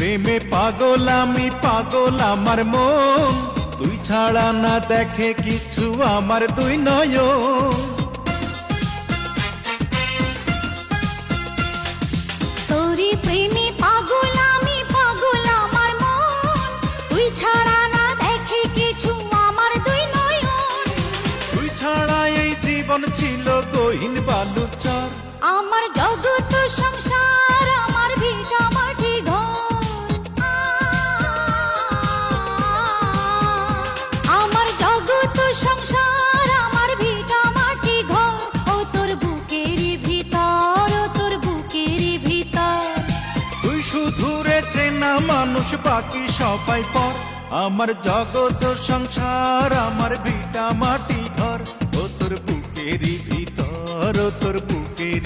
প্রেমে পাগল আমি, পাগল আমার মন, তুই ছাড়া না দেখে কিছু আমার দুই নয়ন। তোরি প্রেমে পাগল আমি, পাগল আমার মন, তুই ছাড়া না দেখে কিছু আমার দুই নয়ন। তুই ছাড়া এই জীবন ছিল গহীন বালুচর। আমার জগৎ সংসার, আমার ভিটা মাটি ঘর, আমার জগৎ সংসার, আমার ভিটা মাটি ঘর। ও তোর বুকের ভিতর, ও তোর বুকের ভিতর। তুই শুধু রে চেনা মানুষ, বাকি সবাই পর। আমার জগৎ সংসার, আমার ভিটা মাটি ঘর। ও তোর বুকেরই ভিতর, ও তোর বুকের